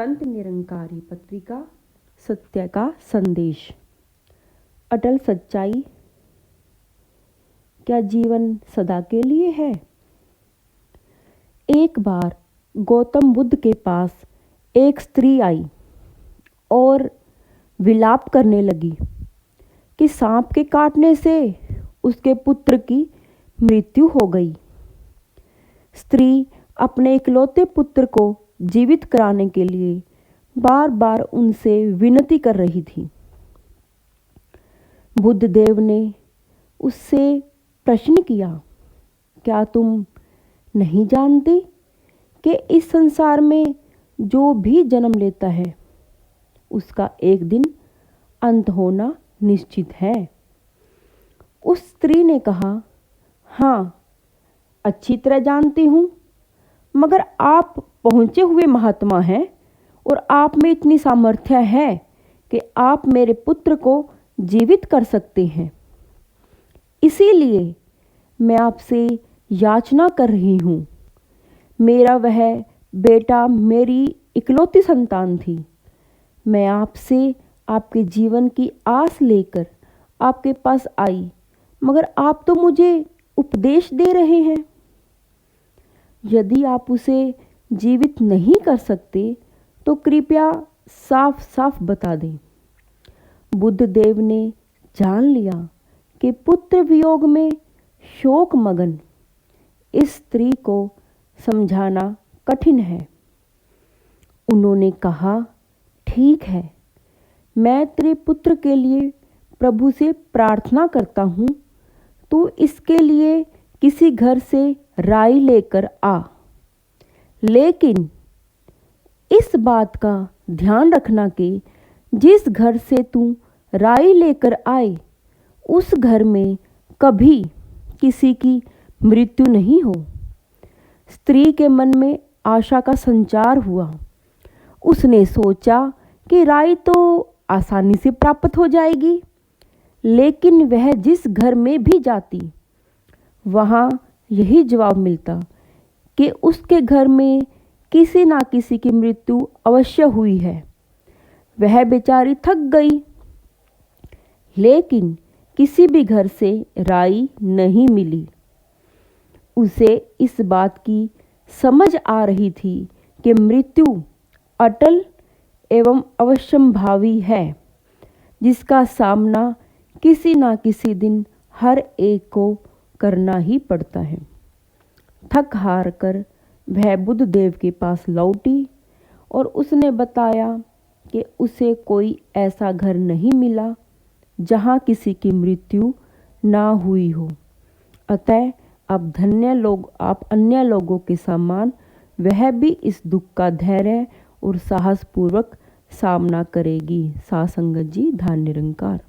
संत निरंकारी पत्रिका सत्य का संदेश। अटल सच्चाई। क्या जीवन सदा के लिए है? एक बार गौतम बुद्ध के पास एक स्त्री आई और विलाप करने लगी कि सांप के काटने से उसके पुत्र की मृत्यु हो गई। स्त्री अपने इकलौते पुत्र को जीवित कराने के लिए बार बार उनसे विनती कर रही थी। बुद्ध देव ने उससे प्रश्न किया, क्या तुम नहीं जानती कि इस संसार में जो भी जन्म लेता है उसका एक दिन अंत होना निश्चित है? उस स्त्री ने कहा, हाँ, अच्छी तरह जानती हूँ, मगर आप पहुँचे हुए महात्मा हैं और आप में इतनी सामर्थ्य है कि आप मेरे पुत्र को जीवित कर सकते हैं। इसीलिए मैं आपसे याचना कर रही हूँ। मेरा वह बेटा मेरी इकलौती संतान थी। मैं आपसे आपके जीवन की आस लेकर आपके पास आई, मगर आप तो मुझे उपदेश दे रहे हैं। यदि आप उसे जीवित नहीं कर सकते तो कृपया साफ साफ बता दें। बुद्ध देव ने जान लिया कि पुत्र वियोग में शोक मगन इस स्त्री को समझाना कठिन है। उन्होंने कहा, ठीक है, मैं तेरे पुत्र के लिए प्रभु से प्रार्थना करता हूँ। तू इसके लिए किसी घर से राई लेकर आ, लेकिन इस बात का ध्यान रखना कि जिस घर से तू राई लेकर आए उस घर में कभी किसी की मृत्यु नहीं हो। स्त्री के मन में आशा का संचार हुआ। उसने सोचा कि राई तो आसानी से प्राप्त हो जाएगी, लेकिन वह जिस घर में भी जाती वहाँ यही जवाब मिलता कि उसके घर में किसी ना किसी की मृत्यु अवश्य हुई है। वह बेचारी थक गई, लेकिन किसी भी घर से राई नहीं मिली। उसे इस बात की समझ आ रही थी कि मृत्यु अटल एवं अवश्यंभावी है, जिसका सामना किसी ना किसी दिन हर एक को करना ही पड़ता है। थक हार कर वह बुद्ध देव के पास लौटी और उसने बताया कि उसे कोई ऐसा घर नहीं मिला जहाँ किसी की मृत्यु ना हुई हो। अतः अब धन्य लोग आप अन्य लोगों के समान वह भी इस दुख का धैर्य और साहसपूर्वक सामना करेगी। सासंगत जी, धन्य निरंकार।